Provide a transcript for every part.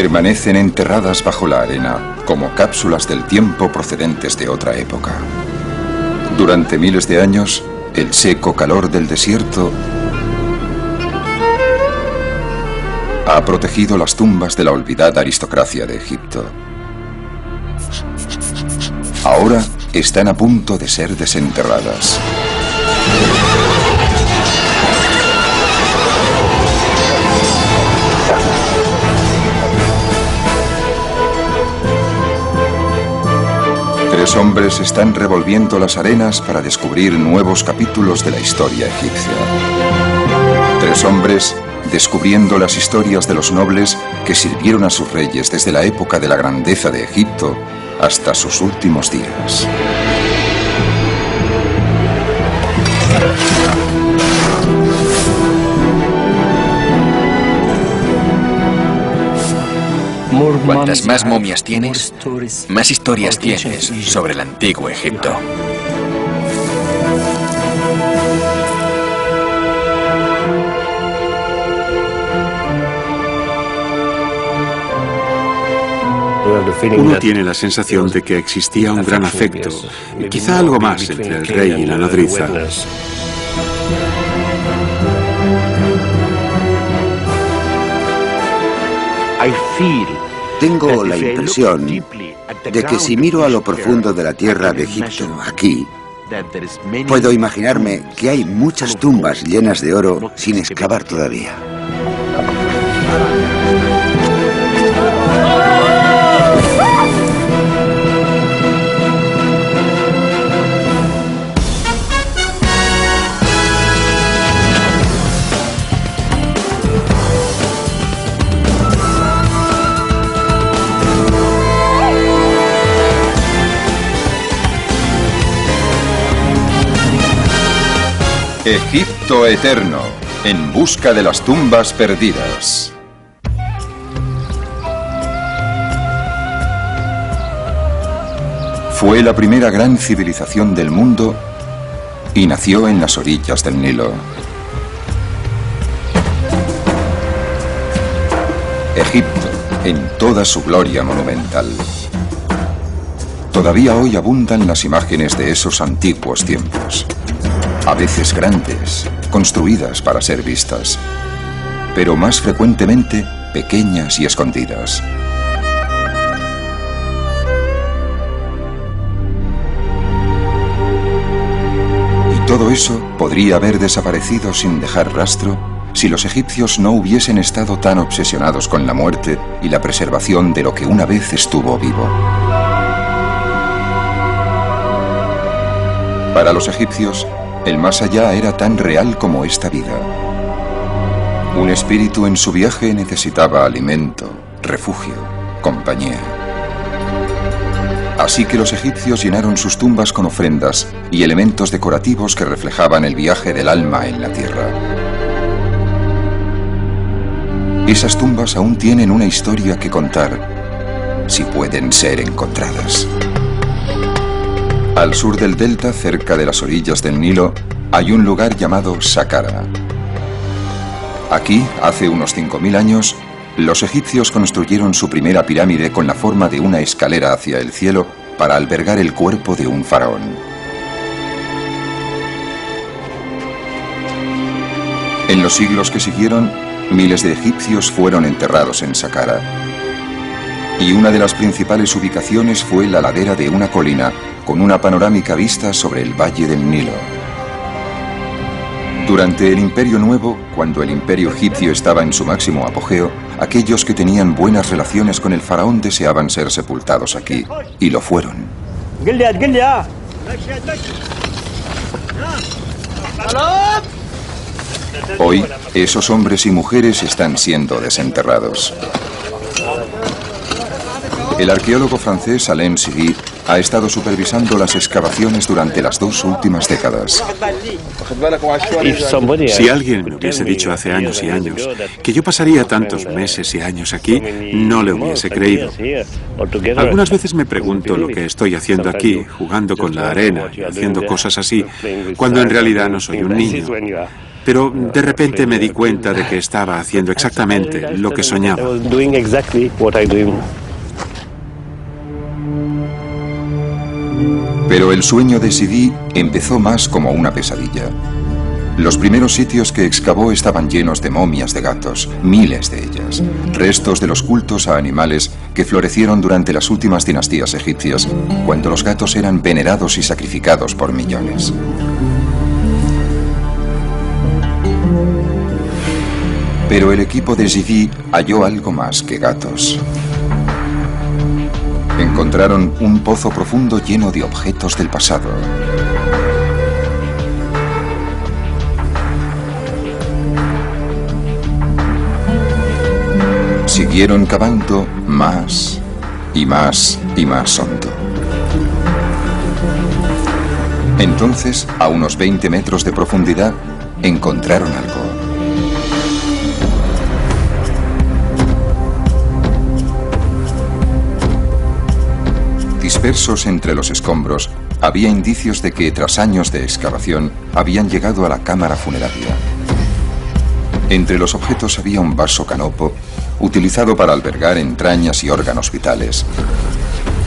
permanecen enterradas bajo la arena, como cápsulas del tiempo procedentes de otra época. Durante miles de años, el seco calor del desierto ha protegido las tumbas de la olvidada aristocracia de Egipto. Ahora están a punto de ser desenterradas. Tres hombres están revolviendo las arenas para descubrir nuevos capítulos de la historia egipcia. Tres hombres descubriendo las historias de los nobles que sirvieron a sus reyes desde la época de la grandeza de Egipto hasta sus últimos días. Cuantas más momias tienes, más historias tienes sobre el antiguo Egipto. Uno tiene la sensación de que existía un gran afecto, quizá algo más entre el rey y la nodriza. Tengo la impresión de que si miro a lo profundo de la tierra de Egipto, aquí, puedo imaginarme que hay muchas tumbas llenas de oro sin excavar todavía. Egipto eterno, en busca de las tumbas perdidas. Fue la primera gran civilización del mundo y nació en las orillas del Nilo. Egipto, en toda su gloria monumental. Todavía hoy abundan las imágenes de esos antiguos tiempos. A veces grandes, construidas para ser vistas, pero más frecuentemente pequeñas y escondidas. Y todo eso podría haber desaparecido sin dejar rastro si los egipcios no hubiesen estado tan obsesionados con la muerte y la preservación de lo que una vez estuvo vivo. Para los egipcios, el más allá era tan real como esta vida. Un espíritu en su viaje necesitaba alimento, refugio, compañía. Así que los egipcios llenaron sus tumbas con ofrendas y elementos decorativos que reflejaban el viaje del alma en la tierra. Esas tumbas aún tienen una historia que contar, si pueden ser encontradas. Al sur del delta, cerca de las orillas del Nilo, hay un lugar llamado Saqqara. Aquí, hace unos 5000 años, los egipcios construyeron su primera pirámide con la forma de una escalera hacia el cielo para albergar el cuerpo de un faraón. En los siglos que siguieron, miles de egipcios fueron enterrados en Saqqara. Y una de las principales ubicaciones fue la ladera de una colina con una panorámica vista sobre el valle del Nilo. Durante el Imperio Nuevo, cuando el Imperio egipcio estaba en su máximo apogeo, aquellos que tenían buenas relaciones con el faraón deseaban ser sepultados aquí, y lo fueron. Hoy, esos hombres y mujeres están siendo desenterrados. El arqueólogo francés Alain Siri ha estado supervisando las excavaciones durante las 2 últimas décadas. Si alguien me hubiese dicho hace años y años que yo pasaría tantos meses y años aquí, no le hubiese creído. Algunas veces me pregunto lo que estoy haciendo aquí, jugando con la arena y haciendo cosas así, cuando en realidad no soy un niño. Pero de repente me di cuenta de que estaba haciendo exactamente lo que soñaba. Pero el sueño de Sidi empezó más como una pesadilla. Los primeros sitios que excavó estaban llenos de momias de gatos, miles de ellas, restos de los cultos a animales que florecieron durante las últimas dinastías egipcias, cuando los gatos eran venerados y sacrificados por millones. Pero el equipo de Sidi halló algo más que gatos. Encontraron un pozo profundo lleno de objetos del pasado. Siguieron cavando más y más y más hondo. Entonces, a unos 20 metros de profundidad, encontraron algo. Dispersos entre los escombros, había indicios de que tras años de excavación habían llegado a la cámara funeraria. Entre los objetos había un vaso canopo, utilizado para albergar entrañas y órganos vitales,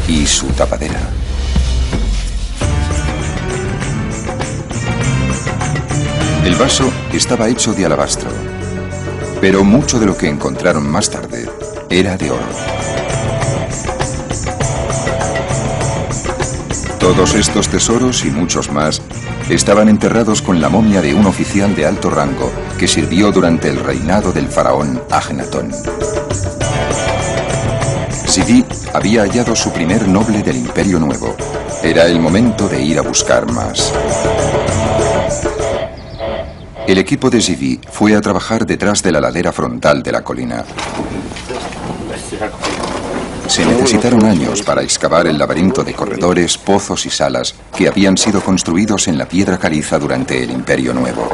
y su tapadera. El vaso estaba hecho de alabastro, pero mucho de lo que encontraron más tarde era de oro. Todos estos tesoros y muchos más estaban enterrados con la momia de un oficial de alto rango que sirvió durante el reinado del faraón Ajenatón. Sidi había hallado su primer noble del Imperio Nuevo. Era el momento de ir a buscar más. El equipo de Sidi fue a trabajar detrás de la ladera frontal de la colina. Se necesitaron años para excavar el laberinto de corredores, pozos y salas que habían sido construidos en la piedra caliza durante el Imperio Nuevo.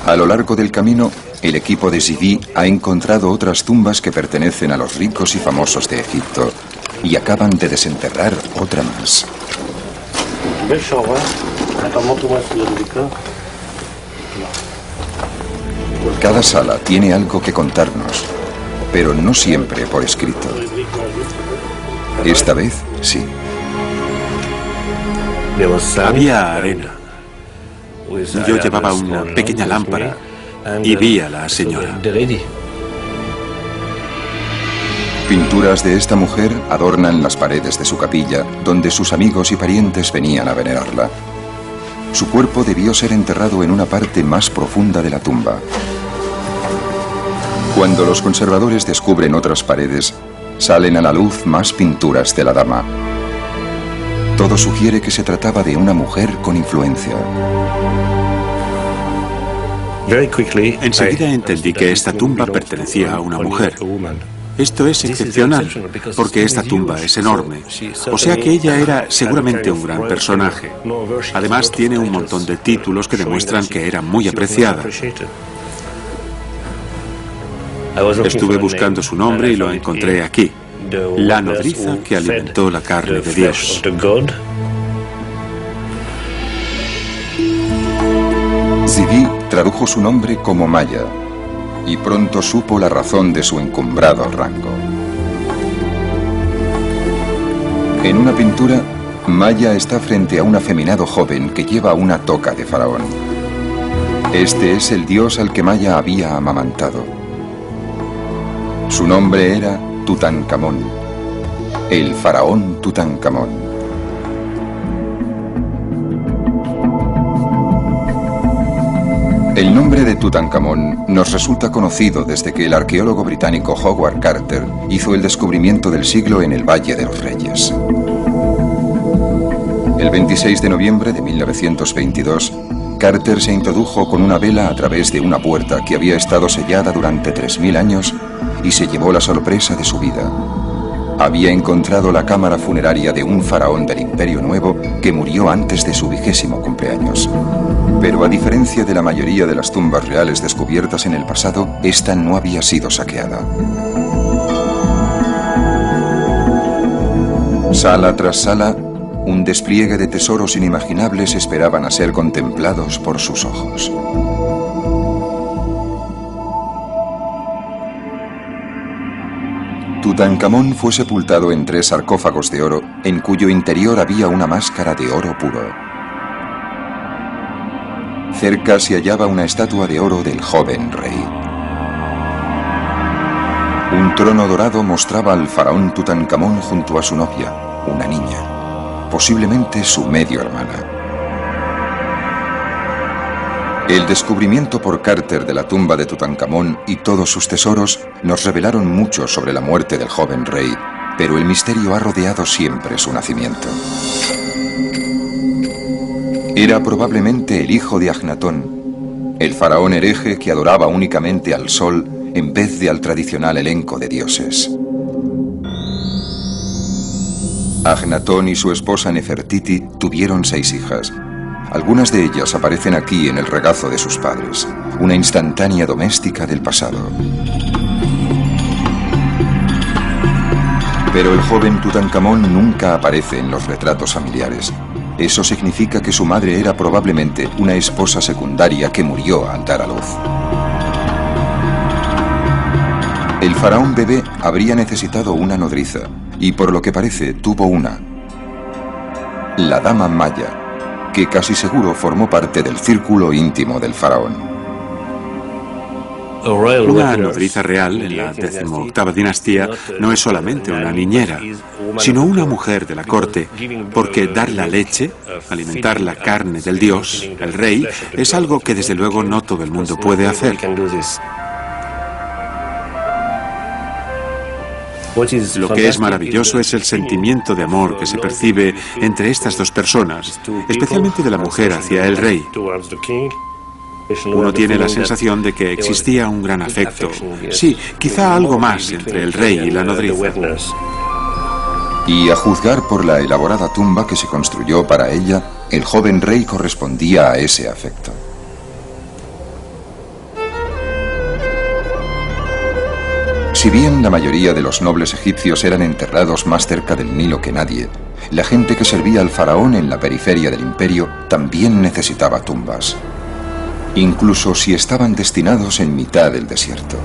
A lo largo del camino, el equipo de Sidi ha encontrado otras tumbas que pertenecen a los ricos y famosos de Egipto y acaban de desenterrar otra más. Cada sala tiene algo que contarnos, pero no siempre por escrito. Esta vez, sí. Había arena. Yo llevaba una pequeña lámpara y vi a la señora. Pinturas de esta mujer adornan las paredes de su capilla, donde sus amigos y parientes venían a venerarla. Su cuerpo debió ser enterrado en una parte más profunda de la tumba. Cuando los conservadores descubren otras paredes, salen a la luz más pinturas de la dama. Todo sugiere que se trataba de una mujer con influencia. Enseguida entendí que esta tumba pertenecía a una mujer. Esto es excepcional, porque esta tumba es enorme, o sea que ella era seguramente un gran personaje. Además, tiene un montón de títulos que demuestran que era muy apreciada. Estuve buscando su nombre y lo encontré aquí: la nodriza que alimentó la carne de Dios. Sidi tradujo su nombre como Maya y pronto supo la razón de su encumbrado rango. En una pintura, Maya está frente a un afeminado joven que lleva una toca de faraón. Este es el dios al que Maya había amamantado. Su nombre era Tutankamón, el faraón Tutankamón. El nombre de Tutankamón nos resulta conocido desde que el arqueólogo británico Howard Carter hizo el descubrimiento del siglo en el Valle de los Reyes. El 26 de noviembre de 1922, Carter se introdujo con una vela a través de una puerta que había estado sellada durante 3000 años y se llevó la sorpresa de su vida. Había encontrado la cámara funeraria de un faraón del Imperio Nuevo que murió antes de su 20º cumpleaños. Pero a diferencia de la mayoría de las tumbas reales descubiertas en el pasado, esta no había sido saqueada. Sala tras sala, Un despliegue de tesoros inimaginables esperaban a ser contemplados por sus ojos. Tutankamón fue sepultado en 3 sarcófagos de oro, en cuyo interior había una máscara de oro puro. Cerca se hallaba una estatua de oro del joven rey. Un trono dorado mostraba al faraón Tutankamón junto a su novia, una niña, posiblemente su medio hermana. El descubrimiento por Carter de la tumba de Tutankamón y todos sus tesoros nos revelaron mucho sobre la muerte del joven rey, pero el misterio ha rodeado siempre su nacimiento. Era probablemente el hijo de Agnatón, el faraón hereje que adoraba únicamente al sol en vez de al tradicional elenco de dioses. Agnatón y su esposa Nefertiti tuvieron 6 hijas. Algunas de ellas aparecen aquí en el regazo de sus padres, una instantánea doméstica del pasado. Pero el joven Tutankamón nunca aparece en los retratos familiares. Eso significa que su madre era probablemente una esposa secundaria que murió al dar a luz. El faraón bebé habría necesitado una nodriza, y por lo que parece tuvo una. La dama Maya, que casi seguro formó parte del círculo íntimo del faraón. Una nodriza real en la 18ª dinastía no es solamente una niñera, sino una mujer de la corte, porque dar la leche, alimentar la carne del dios, el rey, es algo que desde luego no todo el mundo puede hacer. Lo que es maravilloso es el sentimiento de amor que se percibe entre estas dos personas, especialmente de la mujer hacia el rey. Uno tiene la sensación de que existía un gran afecto. Sí, quizá algo más entre el rey y la nodriza. Y a juzgar por la elaborada tumba que se construyó para ella, el joven rey correspondía a ese afecto. Si bien la mayoría de los nobles egipcios eran enterrados más cerca del Nilo que nadie, la gente que servía al faraón en la periferia del imperio también necesitaba tumbas, incluso si estaban destinados en mitad del desierto.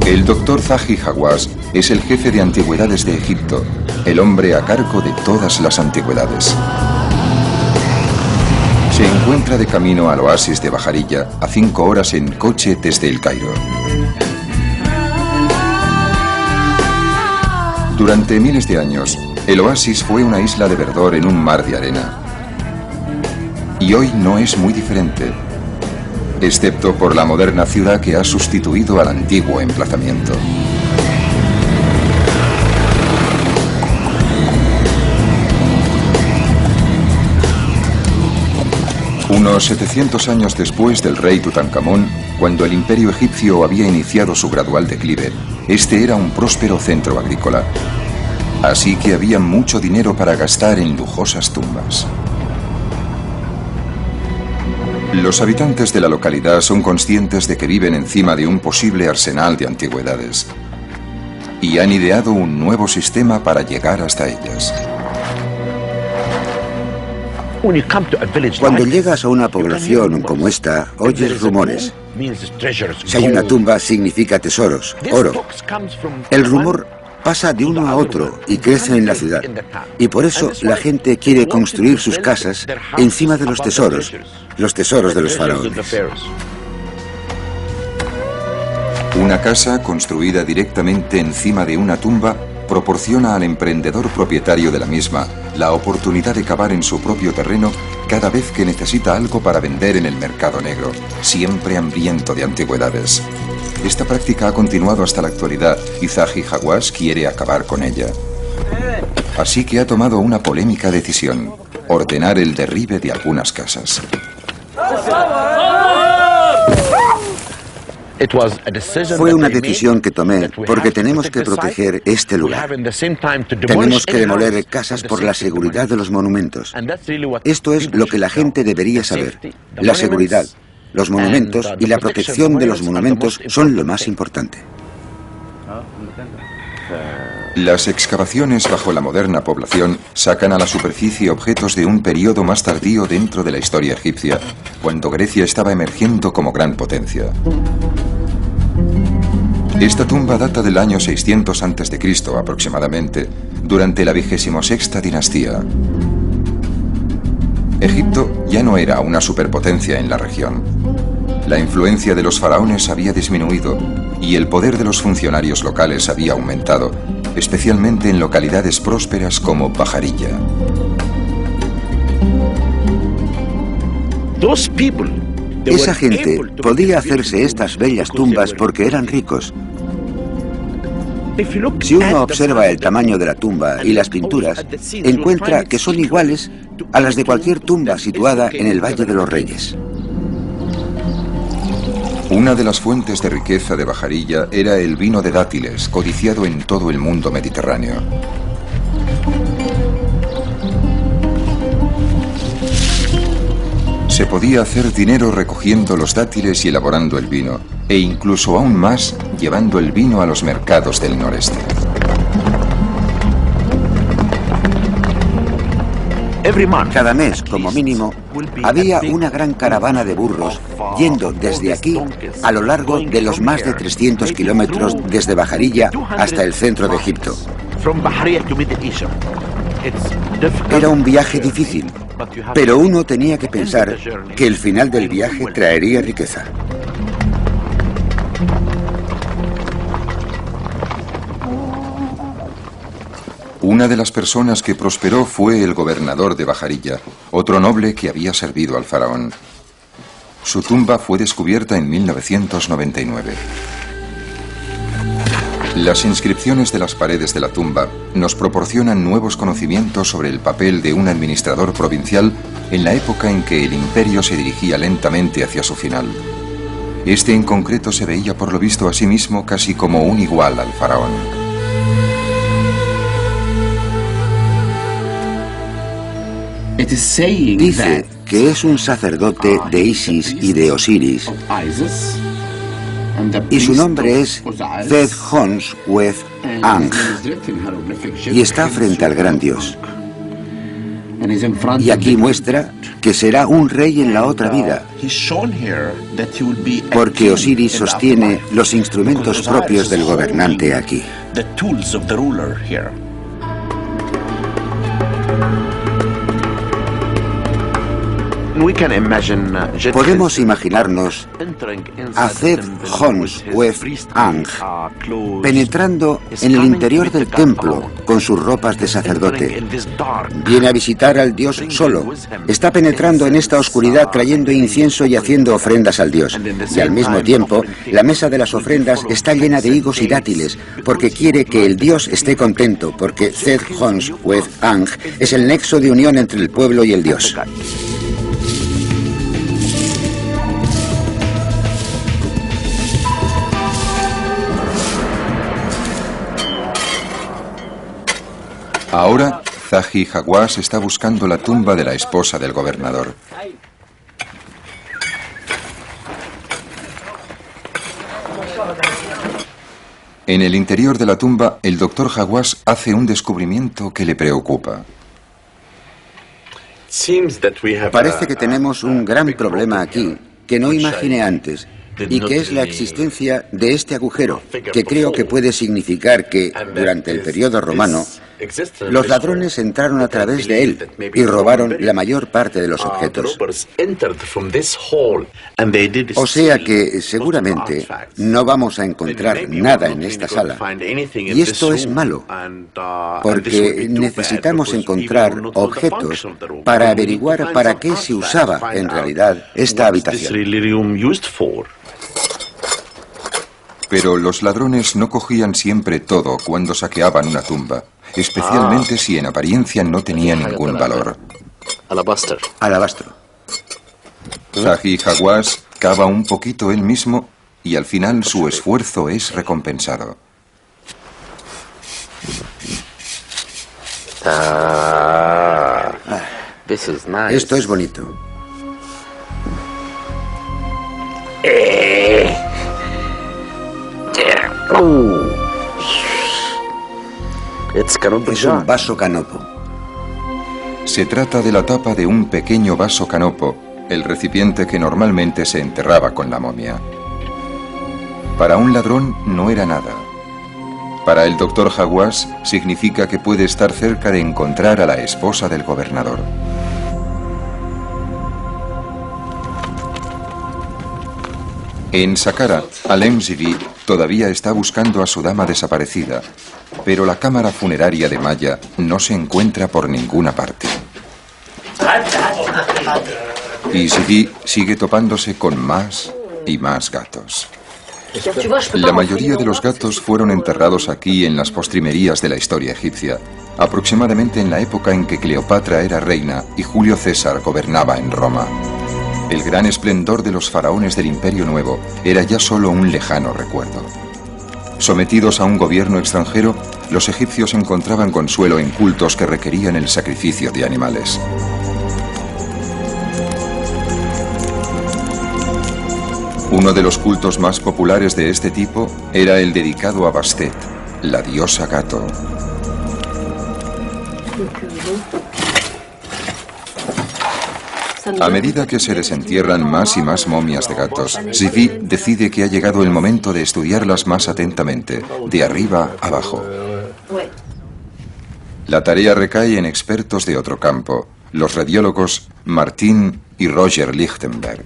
El doctor Zahi Hawass es el jefe de antigüedades de Egipto, el hombre a cargo de todas las antigüedades. Se encuentra de camino al oasis de Bajarilla, a 5 horas en coche desde El Cairo. Durante miles de años, el oasis fue una isla de verdor en un mar de arena. Y hoy no es muy diferente, excepto por la moderna ciudad que ha sustituido al antiguo emplazamiento. Unos 700 años después del rey Tutankamón, cuando el imperio egipcio había iniciado su gradual declive, este era un próspero centro agrícola. Así que había mucho dinero para gastar en lujosas tumbas. Los habitantes de la localidad son conscientes de que viven encima de un posible arsenal de antigüedades y han ideado un nuevo sistema para llegar hasta ellas. Cuando llegas a una población como esta, oyes rumores. Si hay una tumba, significa tesoros, oro. El rumor pasa de uno a otro y crece en la ciudad. Y por eso la gente quiere construir sus casas encima de los tesoros de los faraones. Una casa construida directamente encima de una tumba proporciona al emprendedor propietario de la misma la oportunidad de cavar en su propio terreno cada vez que necesita algo para vender en el mercado negro, siempre hambriento de antigüedades. Esta práctica ha continuado hasta la actualidad y Zahi Hawass quiere acabar con ella. Así que ha tomado una polémica decisión: ordenar el derribe de algunas casas. Fue una decisión que tomé porque tenemos que proteger este lugar. Tenemos que demoler casas por la seguridad de los monumentos. Esto es lo que la gente debería saber. La seguridad. Los monumentos y la protección de los monumentos son lo más importante. Las excavaciones bajo la moderna población sacan a la superficie objetos de un periodo más tardío dentro de la historia egipcia, cuando Grecia estaba emergiendo como gran potencia. Esta tumba data del año 600 a.C. aproximadamente, durante la 26ª dinastía. Egipto ya no era una superpotencia en la región. La influencia de los faraones había disminuido y el poder de los funcionarios locales había aumentado, especialmente en localidades prósperas como Bajarilla. Esa gente podía hacerse estas bellas tumbas porque eran ricos. Si uno observa el tamaño de la tumba y las pinturas, encuentra que son iguales a las de cualquier tumba situada en el Valle de los Reyes. Una de las fuentes de riqueza de Bajarilla era el vino de dátiles, codiciado en todo el mundo mediterráneo. Se podía hacer dinero recogiendo los dátiles y elaborando el vino, e incluso aún más llevando el vino a los mercados del noreste. Cada mes, como mínimo, había una gran caravana de burros yendo desde aquí a lo largo de los más de 300 kilómetros desde Bajarilla hasta el centro de Egipto. Era un viaje difícil, pero uno tenía que pensar que el final del viaje traería riqueza. Una de las personas que prosperó fue el gobernador de Bajarilla, otro noble que había servido al faraón. Su tumba fue descubierta en 1999. Las inscripciones de las paredes de la tumba nos proporcionan nuevos conocimientos sobre el papel de un administrador provincial en la época en que el imperio se dirigía lentamente hacia su final. Este en concreto se veía por lo visto a sí mismo casi como un igual al faraón. Dice que es un sacerdote de Isis y de Osiris, y su nombre es Zed-Hons-Wez-Ang, y está frente al gran dios. Y aquí muestra que será un rey en la otra vida, porque Osiris sostiene los instrumentos propios del gobernante aquí. Podemos imaginarnos a Zed-Hons-Wez-Ang penetrando en el interior del templo con sus ropas de sacerdote. Viene a visitar al dios solo. Está penetrando en esta oscuridad trayendo incienso y haciendo ofrendas al dios. Y al mismo tiempo, la mesa de las ofrendas está llena de higos y dátiles, porque quiere que el dios esté contento, porque Zed-Hons-Wez-Ang es el nexo de unión entre el pueblo y el dios. Ahora, Zahi Hawass está buscando la tumba de la esposa del gobernador. En el interior de la tumba, el doctor Hawass hace un descubrimiento que le preocupa. Parece que tenemos un gran problema aquí que no imaginé antes, y que es la existencia de este agujero, que creo que puede significar que, durante el periodo romano, los ladrones entraron a través de él y robaron la mayor parte de los objetos. O sea que, seguramente, no vamos a encontrar nada en esta sala. Y esto es malo, porque necesitamos encontrar objetos para averiguar para qué se usaba en realidad esta habitación. Pero los ladrones no cogían siempre todo cuando saqueaban una tumba, especialmente si en apariencia no tenía ningún valor. Alabastro. Zahi Hawass cava un poquito él mismo y al final su esfuerzo es recompensado. Esto es bonito. Es un vaso canopo. Se trata de la tapa de un pequeño vaso canopo, el recipiente que normalmente se enterraba con la momia. Para un ladrón no era nada. Para el doctor Hawass significa que puede estar cerca de encontrar a la esposa del gobernador. En Saqqara, Alem Zivi todavía está buscando a su dama desaparecida, pero la cámara funeraria de Maya no se encuentra por ninguna parte. Y Zivi sigue topándose con más y más gatos. La mayoría de los gatos fueron enterrados aquí en las postrimerías de la historia egipcia, aproximadamente en la época en que Cleopatra era reina y Julio César gobernaba en Roma. El gran esplendor de los faraones del Imperio Nuevo era ya solo un lejano recuerdo. Sometidos a un gobierno extranjero, los egipcios encontraban consuelo en cultos que requerían el sacrificio de animales. Uno de los cultos más populares de este tipo era el dedicado a Bastet, la diosa gato. A medida que se desentierran más y más momias de gatos, Zivi decide que ha llegado el momento de estudiarlas más atentamente, de arriba abajo. La tarea recae en expertos de otro campo, los radiólogos Martin y Roger Lichtenberg.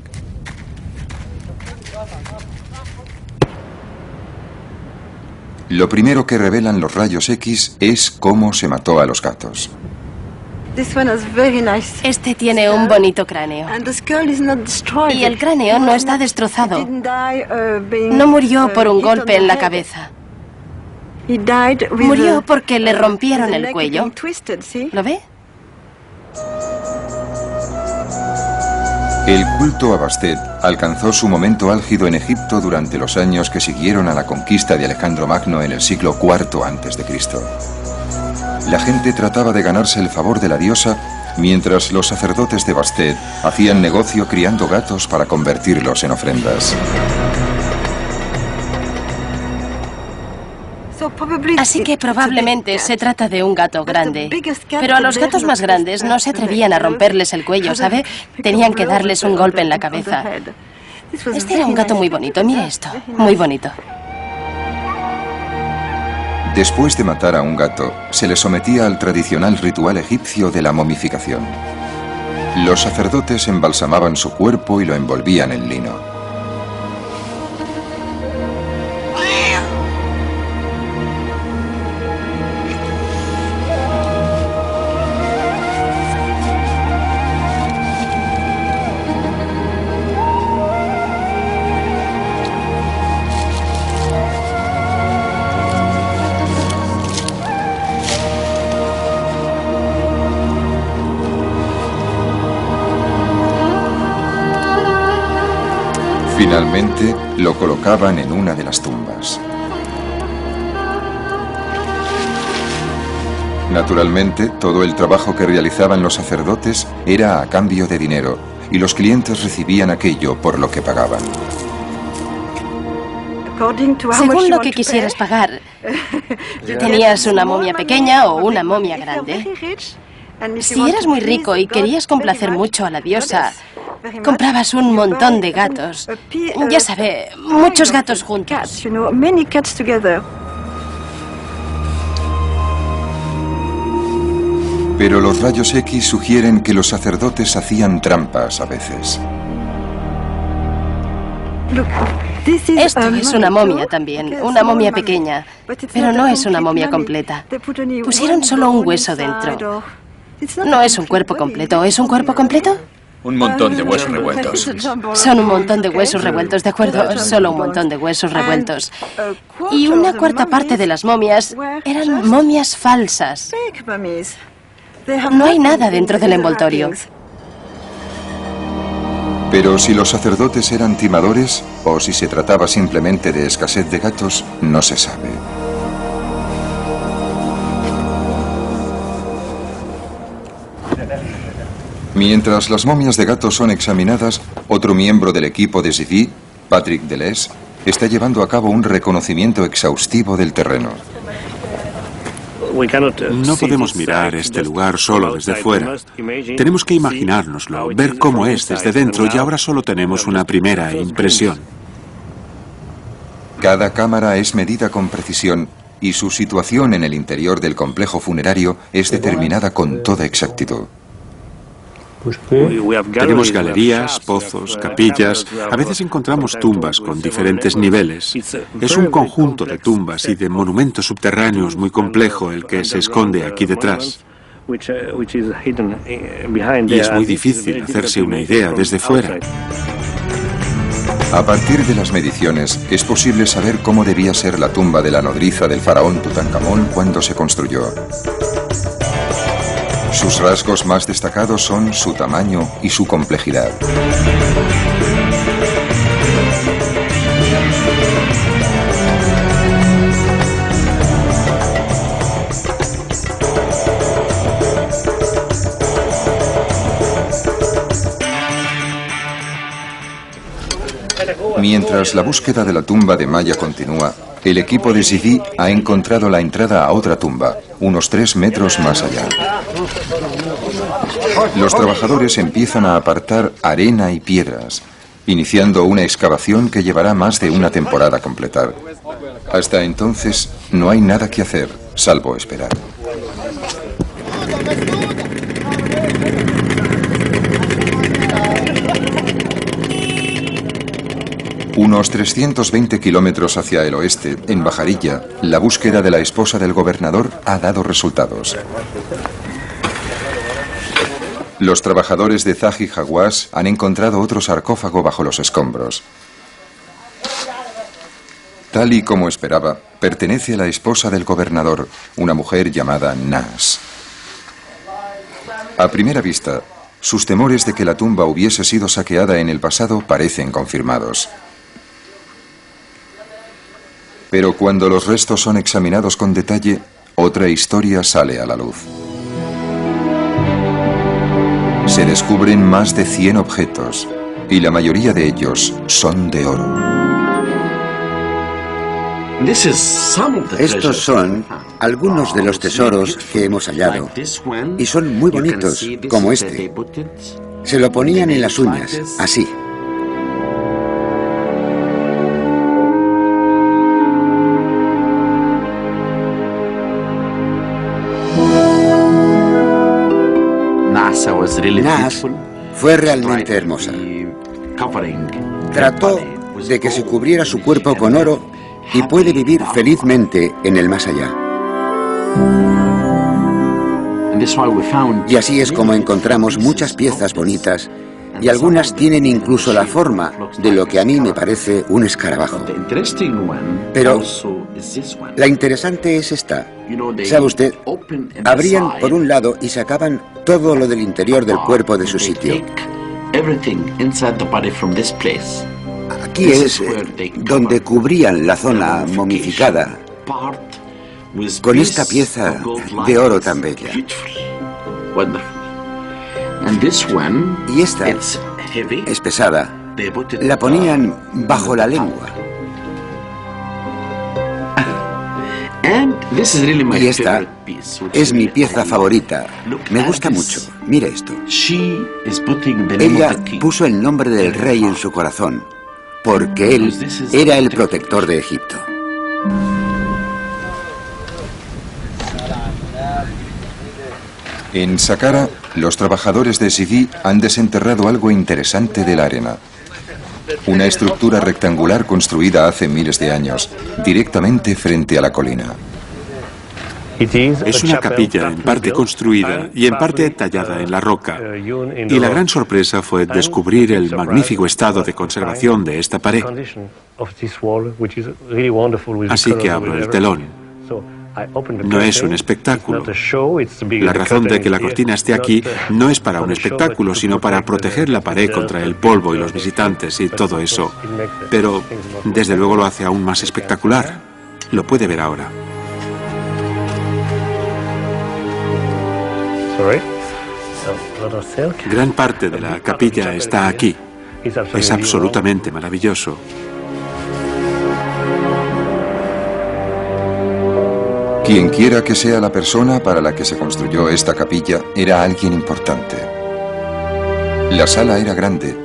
Lo primero que revelan los rayos X es cómo se mató a los gatos. Este tiene un bonito cráneo. Y el cráneo no está destrozado. No murió por un golpe en la cabeza. Murió porque le rompieron el cuello. ¿Lo ve? El culto a Bastet alcanzó su momento álgido en Egipto durante los años que siguieron a la conquista de Alejandro Magno en el siglo IV a.C. La gente trataba de ganarse el favor de la diosa, mientras los sacerdotes de Bastet hacían negocio criando gatos para convertirlos en ofrendas. Así que probablemente se trata de un gato grande. Pero a los gatos más grandes no se atrevían a romperles el cuello, ¿sabe? Tenían que darles un golpe en la cabeza. Este era un gato muy bonito, mire esto, muy bonito. Después de matar a un gato, se le sometía al tradicional ritual egipcio de la momificación. Los sacerdotes embalsamaban su cuerpo y lo envolvían en lino. Finalmente, lo colocaban en una de las tumbas. Naturalmente, todo el trabajo que realizaban los sacerdotes era a cambio de dinero, y los clientes recibían aquello por lo que pagaban. Según lo que quisieras pagar, ¿tenías una momia pequeña o una momia grande? Si eras muy rico y querías complacer mucho a la diosa, comprabas un montón de gatos. Ya sabe, muchos gatos juntos. Pero los rayos X sugieren que los sacerdotes hacían trampas a veces. Esto es una momia también, una momia pequeña, pero no es una momia completa. Pusieron solo un hueso dentro. No es un cuerpo completo, ¿es un cuerpo completo? Un montón de huesos revueltos. Son un montón de huesos revueltos, ¿de acuerdo? Solo un montón de huesos revueltos. Y una cuarta parte de las momias eran momias falsas. No hay nada dentro del envoltorio. Pero si los sacerdotes eran timadores o si se trataba simplemente de escasez de gatos, no se sabe. Mientras las momias de gatos son examinadas, otro miembro del equipo de Zivi, Patrick Deleuze está llevando a cabo un reconocimiento exhaustivo del terreno. No podemos mirar este lugar solo desde fuera. Tenemos que imaginárnoslo, ver cómo es desde dentro, y ahora solo tenemos una primera impresión. Cada cámara es medida con precisión y su situación en el interior del complejo funerario es determinada con toda exactitud. Tenemos galerías, pozos, capillas. A veces encontramos tumbas con diferentes niveles. Es un conjunto de tumbas y de monumentos subterráneos muy complejo el que se esconde aquí detrás. Y es muy difícil hacerse una idea desde fuera. A partir de las mediciones, es posible saber cómo debía ser la tumba de la nodriza del faraón Tutankamón cuando se construyó. Sus rasgos más destacados son su tamaño y su complejidad. Mientras la búsqueda de la tumba de Maya continúa, el equipo de Zivi ha encontrado la entrada a otra tumba, unos 3 metros más allá. Los trabajadores empiezan a apartar arena y piedras, iniciando una excavación que llevará más de una temporada a completar. Hasta entonces, no hay nada que hacer, salvo esperar. Unos 320 kilómetros hacia el oeste, en Bajarilla, la búsqueda de la esposa del gobernador ha dado resultados. Los trabajadores de Zahi Hawass han encontrado otro sarcófago bajo los escombros. Tal y como esperaba, pertenece a la esposa del gobernador, una mujer llamada Nas. A primera vista, sus temores de que la tumba hubiese sido saqueada en el pasado parecen confirmados. Pero cuando los restos son examinados con detalle, otra historia sale a la luz. Se descubren más de 100 objetos, y la mayoría de ellos son de oro. Estos son algunos de los tesoros que hemos hallado, y son muy bonitos, como este. Se lo ponían en las uñas, así. Nas fue realmente hermosa. Trató de que se cubriera su cuerpo con oro y puede vivir felizmente en el más allá. Y así es como encontramos muchas piezas bonitas, y algunas tienen incluso la forma de lo que a mí me parece un escarabajo. Pero la interesante es esta. ¿Sabe usted? Abrían por un lado y sacaban todo lo del interior del cuerpo de su sitio. Aquí es donde cubrían la zona momificada con esta pieza de oro tan bella. Y esta es pesada. La ponían bajo la lengua. Y esta es mi pieza favorita. Me gusta mucho. Mire esto. Ella puso el nombre del rey en su corazón, porque él era el protector de Egipto. En Saqqara, los trabajadores de Zivi han desenterrado algo interesante de la arena. Una estructura rectangular construida hace miles de años, directamente frente a la colina. Es una capilla en parte construida y en parte tallada en la roca. Y la gran sorpresa fue descubrir el magnífico estado de conservación de esta pared. Así que abro el telón. No es un espectáculo. La razón de que la cortina esté aquí no es para un espectáculo, sino para proteger la pared contra el polvo y los visitantes y todo eso. Pero, desde luego, lo hace aún más espectacular. Lo puede ver ahora. Gran parte de la capilla está aquí. Es absolutamente maravilloso. Quienquiera que sea la persona para la que se construyó esta capilla, era alguien importante. La sala era grande,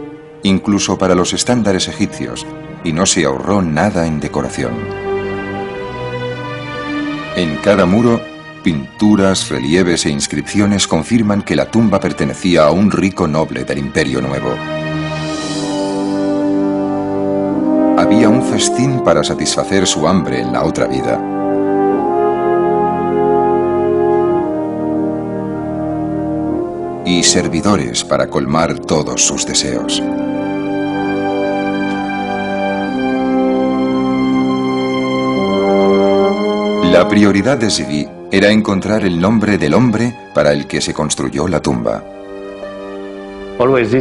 incluso para los estándares egipcios, y no se ahorró nada en decoración. En cada muro, pinturas, relieves e inscripciones confirman que la tumba pertenecía a un rico noble del Imperio Nuevo. Había un festín para satisfacer su hambre en la otra vida. Y servidores para colmar todos sus deseos. La prioridad de Zivi era encontrar el nombre del hombre para el que se construyó la tumba.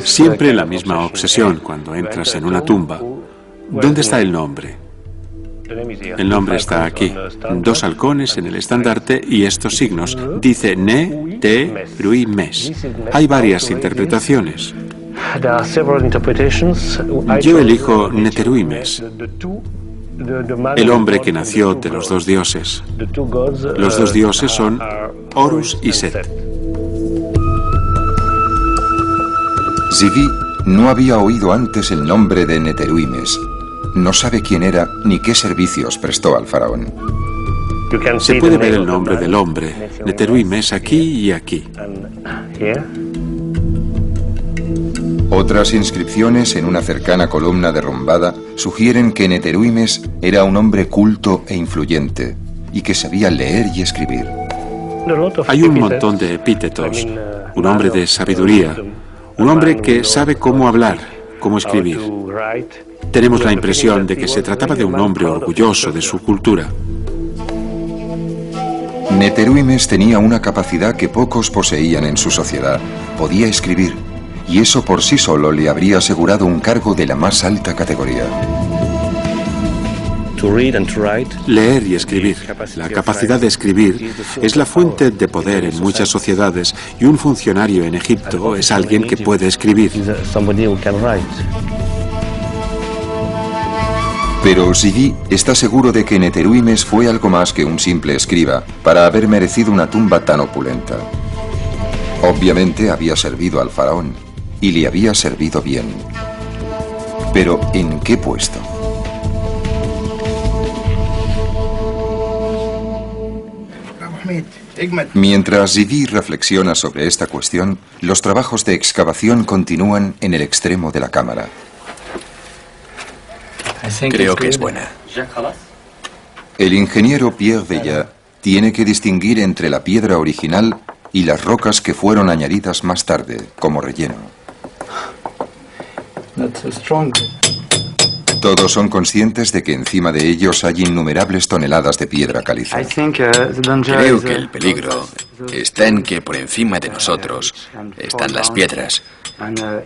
Siempre la misma obsesión cuando entras en una tumba. ¿Dónde está el nombre? El nombre está aquí. 2 halcones en el estandarte y estos signos. Dice Ne-Te-Rui-Mes. Hay varias interpretaciones. Yo elijo Neteruimes, el hombre que nació de los 2 dioses. Los 2 dioses son Horus y Set. Zivi no había oído antes el nombre de Neteruimes. No sabe quién era ni qué servicios prestó al faraón. Se puede ver el nombre del hombre, Neteruimes, aquí y aquí. Otras inscripciones en una cercana columna derrumbada sugieren que Neteruimes era un hombre culto e influyente y que sabía leer y escribir. Hay un montón de epítetos. Un hombre de sabiduría, un hombre que sabe cómo hablar, cómo escribir. Tenemos la impresión de que se trataba de un hombre orgulloso de su cultura. Neteruimes tenía una capacidad que pocos poseían en su sociedad. Podía escribir, y eso por sí solo le habría asegurado un cargo de la más alta categoría. Leer y escribir. La capacidad de escribir es la fuente de poder en muchas sociedades y un funcionario en Egipto es alguien que puede escribir. Pero Zivi está seguro de que Neteruimes fue algo más que un simple escriba para haber merecido una tumba tan opulenta. Obviamente había servido al faraón y le había servido bien. Pero ¿en qué puesto? Mientras Zivi reflexiona sobre esta cuestión, los trabajos de excavación continúan en el extremo de la cámara. Creo que es buena. El ingeniero Pierre Vella tiene que distinguir entre la piedra original y las rocas que fueron añadidas más tarde, como relleno. Todos son conscientes de que encima de ellos hay innumerables toneladas de piedra caliza. Creo que el peligro está en que por encima de nosotros están las piedras,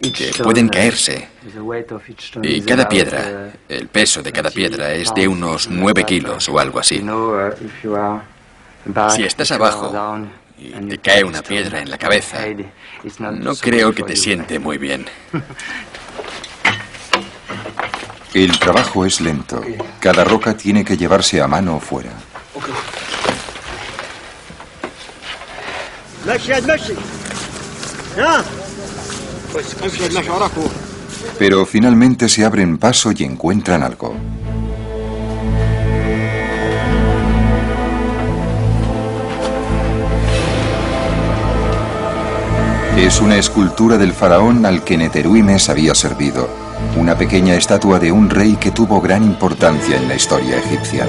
que pueden caerse. Y cada piedra, el peso de cada piedra es de unos 9 kilos o algo así. Si estás abajo y te cae una piedra en la cabeza, no creo que te siente muy bien. El trabajo es lento. Cada roca tiene que llevarse a mano fuera. Pero finalmente se abren paso y encuentran algo. Es una escultura del faraón al que Neteruimes había servido. Una pequeña estatua de un rey que tuvo gran importancia en la historia egipcia.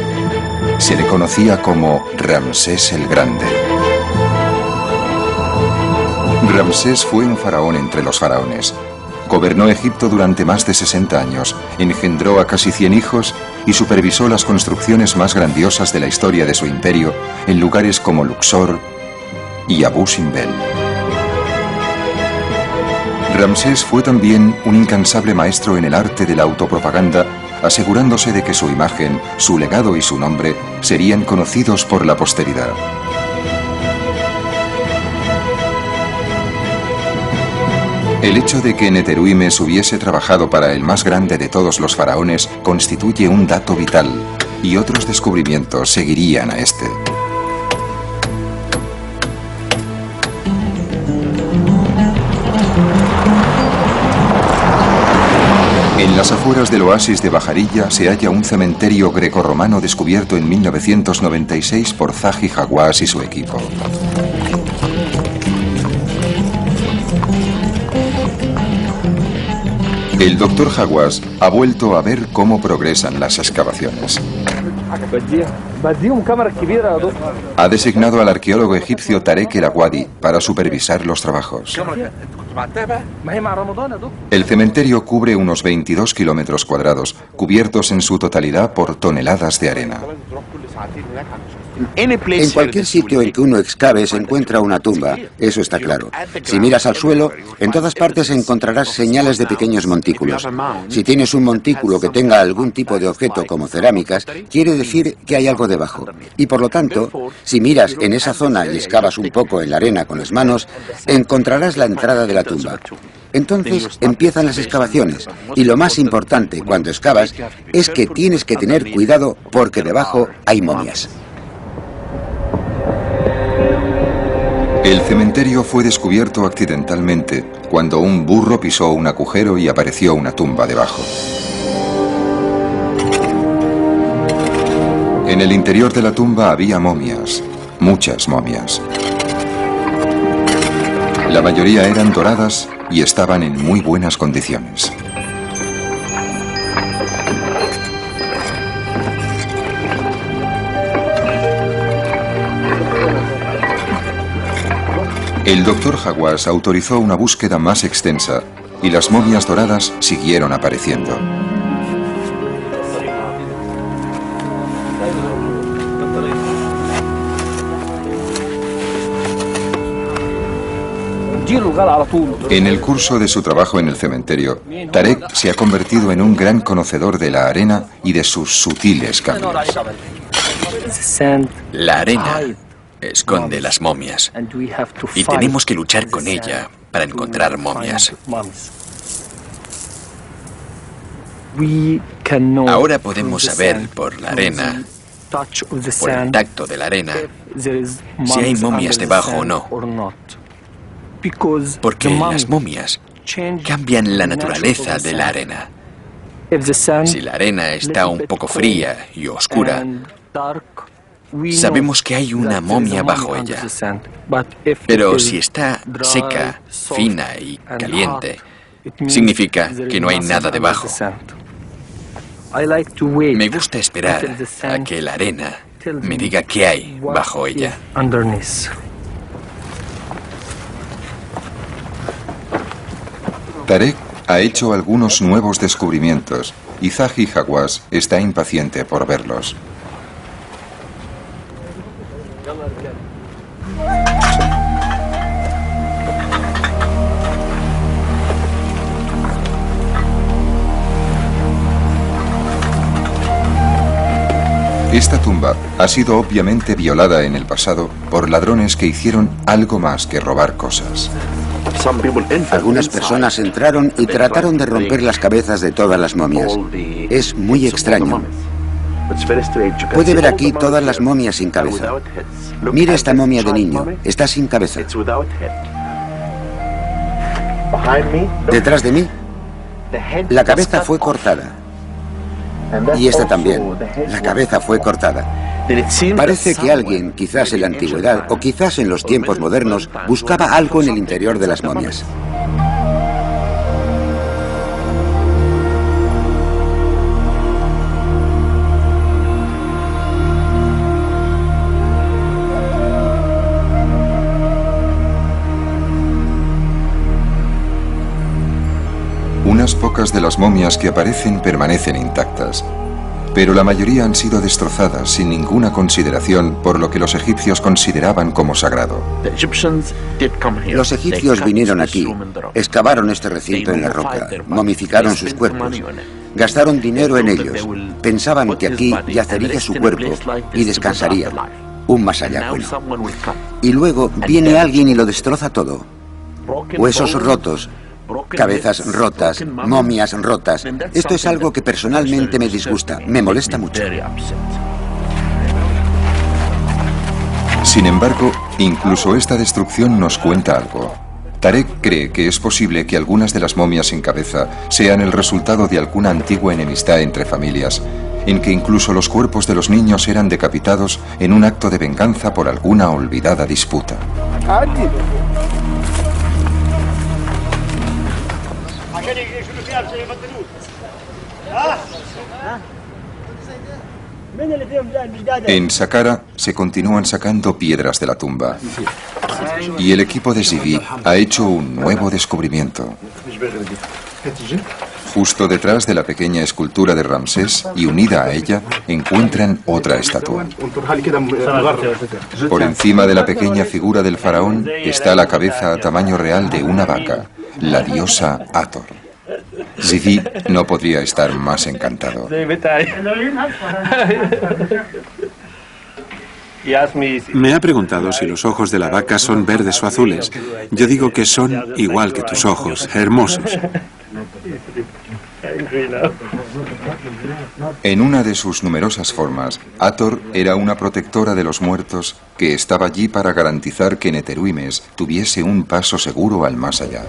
Se le conocía como Ramsés el Grande. Ramsés fue un faraón entre los faraones. Gobernó Egipto durante más de 60 años, engendró a casi 100 hijos y supervisó las construcciones más grandiosas de la historia de su imperio en lugares como Luxor y Abu Simbel. Ramsés fue también un incansable maestro en el arte de la autopropaganda, asegurándose de que su imagen, su legado y su nombre serían conocidos por la posteridad. El hecho de que Neteruimes hubiese trabajado para el más grande de todos los faraones constituye un dato vital, y otros descubrimientos seguirían a este. En las afueras del oasis de Bajarilla se halla un cementerio grecorromano descubierto en 1996 por Zahi Hawass y su equipo. El doctor Hawass ha vuelto a ver cómo progresan las excavaciones. Ha designado al arqueólogo egipcio Tarek El Awadi para supervisar los trabajos. El cementerio cubre unos 22 kilómetros cuadrados, cubiertos en su totalidad por toneladas de arena. En cualquier sitio en que uno excave se encuentra una tumba, eso está claro. Si miras al suelo, en todas partes encontrarás señales de pequeños montículos. Si tienes un montículo que tenga algún tipo de objeto como cerámicas, quiere decir que hay algo debajo. Y por lo tanto, si miras en esa zona y excavas un poco en la arena con las manos, encontrarás la entrada de la tumba. Entonces empiezan las excavaciones, y lo más importante cuando excavas es que tienes que tener cuidado porque debajo hay momias. El cementerio fue descubierto accidentalmente cuando un burro pisó un agujero y apareció una tumba debajo. En el interior de la tumba había momias, muchas momias. La mayoría eran doradas y estaban en muy buenas condiciones. El doctor Hawass autorizó una búsqueda más extensa y las momias doradas siguieron apareciendo. En el curso de su trabajo en el cementerio, Tarek se ha convertido en un gran conocedor de la arena y de sus sutiles cambios. La arena esconde las momias y tenemos que luchar con ella para encontrar momias. Ahora podemos saber por la arena, por el tacto de la arena, si hay momias debajo o no. Porque las momias cambian la naturaleza de la arena. Si la arena está un poco fría y oscura, sabemos que hay una momia bajo ella. Pero si está seca, fina y caliente, significa que no hay nada debajo. Me gusta esperar a que la arena me diga qué hay bajo ella. Tarek ha hecho algunos nuevos descubrimientos y Zahi Hawass está impaciente por verlos. Esta tumba ha sido obviamente violada en el pasado por ladrones que hicieron algo más que robar cosas. Algunas personas entraron y trataron de romper las cabezas de todas las momias. Es muy extraño. Puede ver aquí todas las momias sin cabeza. Mire esta momia de niño, está sin cabeza. Detrás de mí, la cabeza fue cortada. Y esta también, la cabeza fue cortada. Parece que alguien, quizás en la antigüedad o quizás en los tiempos modernos, buscaba algo en el interior de las momias. Unas pocas de las momias que aparecen permanecen intactas, pero la mayoría han sido destrozadas sin ninguna consideración por lo que los egipcios consideraban como sagrado. Los egipcios vinieron aquí, excavaron este recinto en la roca, momificaron sus cuerpos, gastaron dinero en ellos, pensaban que aquí yacería su cuerpo y descansaría, un más allá bueno. Y luego viene alguien y lo destroza todo. Huesos rotos, cabezas rotas, momias rotas. Esto es algo que personalmente me disgusta, me molesta mucho. Sin embargo, incluso esta destrucción nos cuenta algo. Tarek cree que es posible que algunas de las momias sin cabeza sean el resultado de alguna antigua enemistad entre familias, en que incluso los cuerpos de los niños eran decapitados en un acto de venganza por alguna olvidada disputa. En Saqqara se continúan sacando piedras de la tumba y el equipo de Zivi ha hecho un nuevo descubrimiento. Justo detrás de la pequeña escultura de Ramsés y unida a ella encuentran otra estatua. Por encima de la pequeña figura del faraón está la cabeza a tamaño real de una vaca, la diosa Hathor. Zivi no podría estar más encantado. Me ha preguntado si los ojos de la vaca son verdes o azules. Yo digo que son igual que tus ojos, hermosos. En una de sus numerosas formas, Hathor era una protectora de los muertos que estaba allí para garantizar que Neteruimes tuviese un paso seguro al más allá.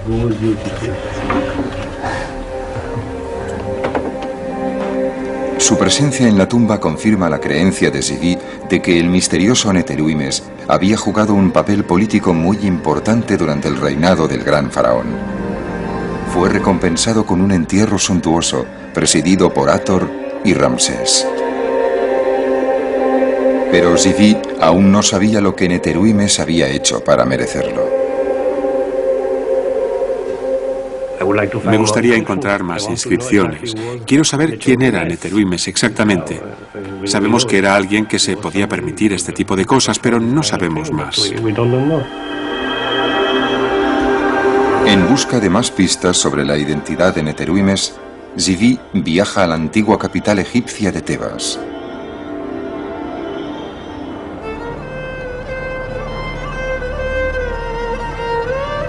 Su presencia en la tumba confirma la creencia de Zivi de que el misterioso Neteruimes había jugado un papel político muy importante durante el reinado del gran faraón. Fue recompensado con un entierro suntuoso, presidido por Hathor y Ramsés. Pero Zivi aún no sabía lo que Neteruimes había hecho para merecerlo. Me gustaría encontrar más inscripciones. Quiero saber quién era Neteruimes exactamente. Sabemos que era alguien que se podía permitir este tipo de cosas, pero no sabemos más. En busca de más pistas sobre la identidad de Neteruimes, Zivi viaja a la antigua capital egipcia de Tebas.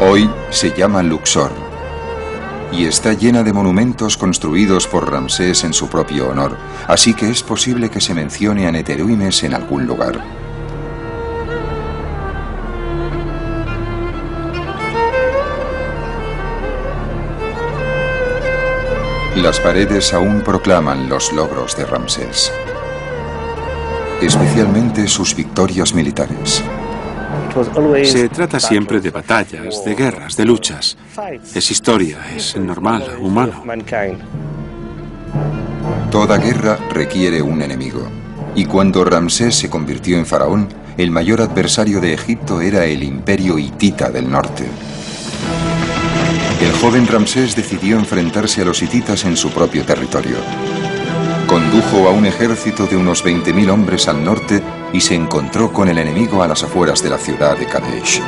Hoy se llama Luxor y está llena de monumentos construidos por Ramsés en su propio honor, así que es posible que se mencione a Neteruimes en algún lugar. Las paredes aún proclaman los logros de Ramsés, especialmente sus victorias militares. Se trata siempre de batallas, de guerras, de luchas. Es historia, es normal, humano. Toda guerra requiere un enemigo, y cuando Ramsés se convirtió en faraón, el mayor adversario de Egipto era el imperio hitita del norte. El joven Ramsés decidió enfrentarse a los hititas en su propio territorio. Condujo a un ejército de unos 20.000 hombres al norte y se encontró con el enemigo a las afueras de la ciudad de Kadesh.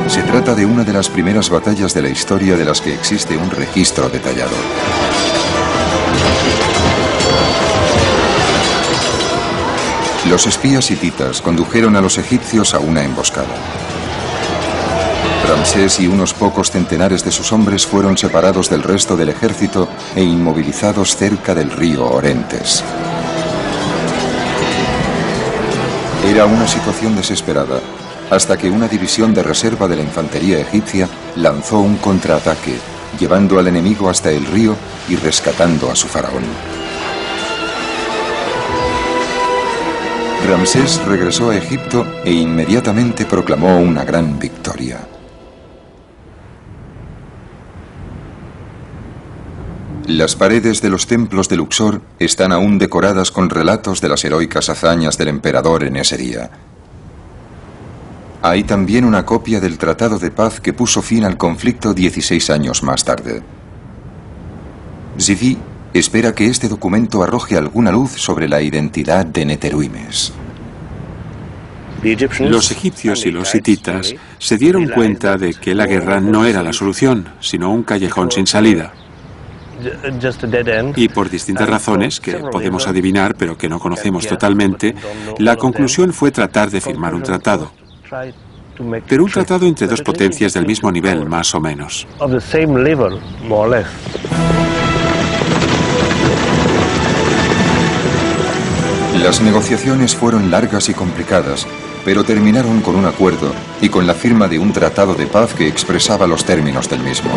Se trata de una de las primeras batallas de la historia de las que existe un registro detallado. Los espías hititas condujeron a los egipcios a una emboscada. Ramsés y unos pocos centenares de sus hombres fueron separados del resto del ejército e inmovilizados cerca del río Orontes. Era una situación desesperada, hasta que una división de reserva de la infantería egipcia lanzó un contraataque, llevando al enemigo hasta el río y rescatando a su faraón. Ramsés regresó a Egipto e inmediatamente proclamó una gran victoria. Las paredes de los templos de Luxor están aún decoradas con relatos de las heroicas hazañas del emperador en ese día. Hay también una copia del tratado de paz que puso fin al conflicto 16 años más tarde. Zivi espera que este documento arroje alguna luz sobre la identidad de Neteruimes. Los egipcios y los hititas se dieron cuenta de que la guerra no era la solución, sino un callejón sin salida. Y por distintas razones, que podemos adivinar pero que no conocemos totalmente, la conclusión fue tratar de firmar un tratado. pero un tratado entre dos potencias del mismo nivel, más o menos. Las negociaciones fueron largas y complicadas, pero terminaron con un acuerdo y con la firma de un tratado de paz que expresaba los términos del mismo.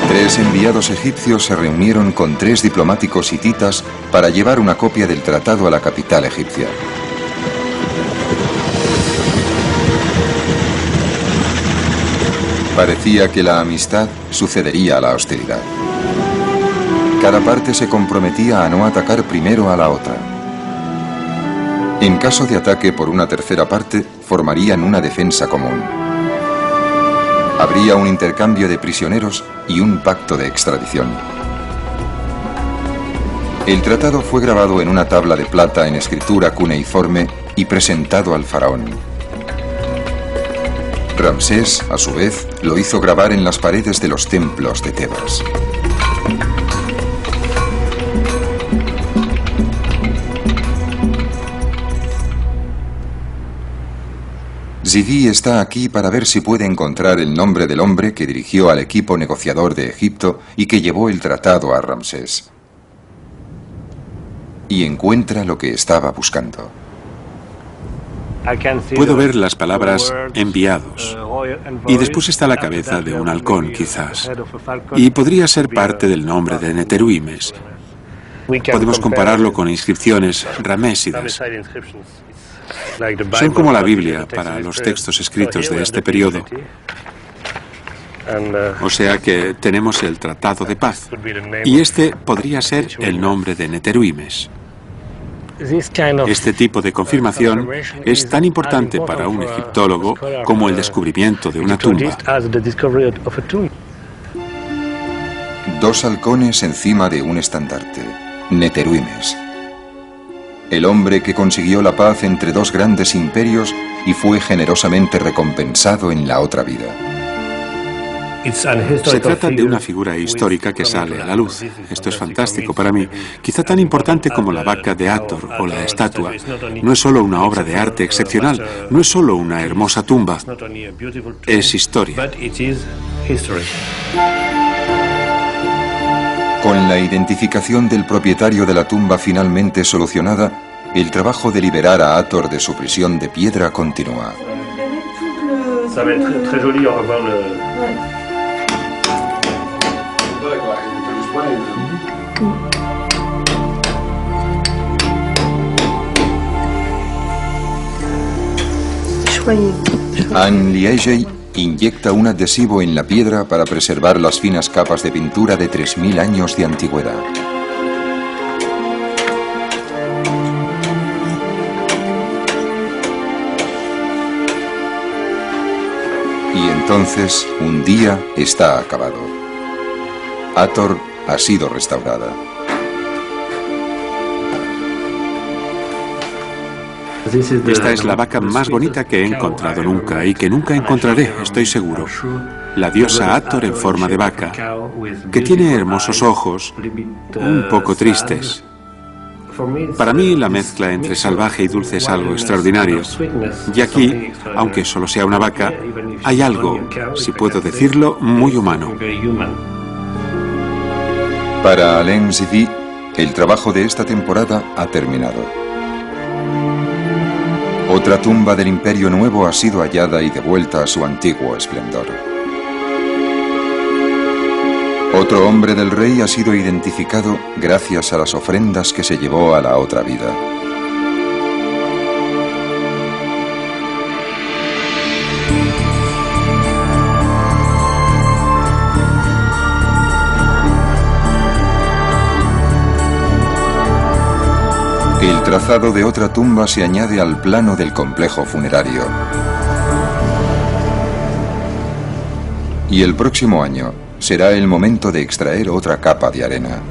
3 enviados egipcios se reunieron con 3 diplomáticos hititas para llevar una copia del tratado a la capital egipcia. Parecía que la amistad sucedería a la hostilidad. Cada parte se comprometía a no atacar primero a la otra. En caso de ataque por una tercera parte, formarían una defensa común. Habría un intercambio de prisioneros y un pacto de extradición. El tratado fue grabado en una tabla de plata en escritura cuneiforme y presentado al faraón. Ramsés, a su vez, lo hizo grabar en las paredes de los templos de Tebas. Zidi está aquí para ver si puede encontrar el nombre del hombre que dirigió al equipo negociador de Egipto y que llevó el tratado a Ramsés. Y encuentra lo que estaba buscando. Puedo ver las palabras enviados. Y después está la cabeza de un halcón, quizás. Y podría ser parte del nombre de Neteruimes. Podemos compararlo con inscripciones ramésidas. Son como la Biblia para los textos escritos de este periodo. O sea que tenemos el Tratado de Paz. Y este podría ser el nombre de Neteruimes. Este tipo de confirmación es tan importante para un egiptólogo como el descubrimiento de una tumba. 2 halcones encima de un estandarte. Neteruimes. El hombre que consiguió la paz entre 2 grandes imperios y fue generosamente recompensado en la otra vida. Se trata de una figura histórica que sale a la luz. Esto es fantástico para mí. Quizá tan importante como la vaca de Hathor o la estatua. No es solo una obra de arte excepcional, no es solo una hermosa tumba. Es historia. Con la identificación del propietario de la tumba finalmente solucionada, el trabajo de liberar a Hathor de su prisión de piedra continúa. Anne Liegey inyecta un adhesivo en la piedra para preservar las finas capas de pintura de 3000 años de antigüedad. Y entonces, un día está acabado. Hathor ha sido restaurada. Esta es la vaca más bonita que he encontrado nunca y que nunca encontraré, estoy seguro. La diosa Hathor en forma de vaca, que tiene hermosos ojos, un poco tristes. Para mí la mezcla entre salvaje y dulce es algo extraordinario. Y aquí, aunque solo sea una vaca, hay algo, si puedo decirlo, muy humano. Para Alain Zidi, el trabajo de esta temporada ha terminado. Otra tumba del Imperio Nuevo ha sido hallada y devuelta a su antiguo esplendor. Otro hombre del rey ha sido identificado gracias a las ofrendas que se llevó a la otra vida. El trazado de otra tumba se añade al plano del complejo funerario. Y el próximo año será el momento de extraer otra capa de arena.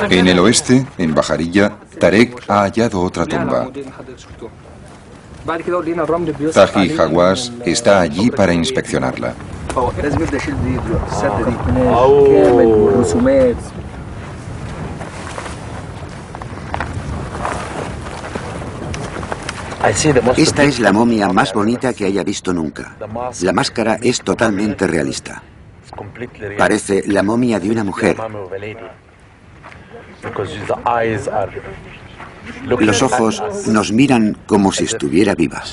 En el oeste, en Bajarilla, Tarek ha hallado otra tumba. Taji Hawass está allí para inspeccionarla. Esta es la momia más bonita que haya visto nunca. La máscara es totalmente realista. Parece la momia de una mujer. Los ojos nos miran como si estuviera viva.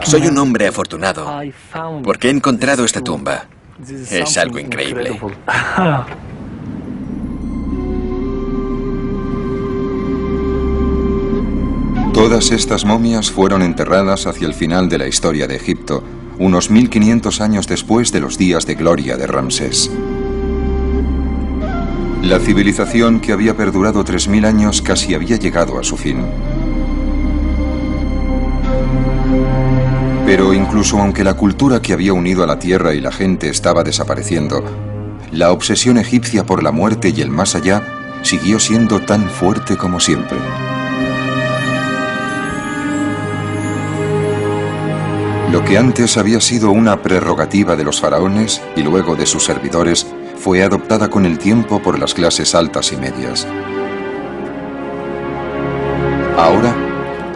Soy un hombre afortunado porque he encontrado esta tumba. Es algo increíble. Todas estas momias fueron enterradas hacia el final de la historia de Egipto, unos 1500 años después de los días de gloria de Ramsés. La civilización, que había perdurado 3000 años, casi había llegado a su fin. Pero incluso aunque la cultura que había unido a la tierra y la gente estaba desapareciendo, la obsesión egipcia por la muerte y el más allá siguió siendo tan fuerte como siempre. Lo que antes había sido una prerrogativa de los faraones y luego de sus servidores fue adoptada con el tiempo por las clases altas y medias. Ahora,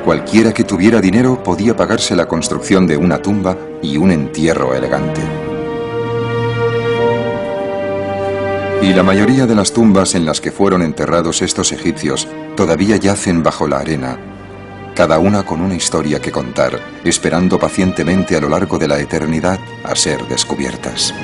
cualquiera que tuviera dinero podía pagarse la construcción de una tumba y un entierro elegante. Y la mayoría de las tumbas en las que fueron enterrados estos egipcios todavía yacen bajo la arena, cada una con una historia que contar, esperando pacientemente a lo largo de la eternidad a ser descubiertas.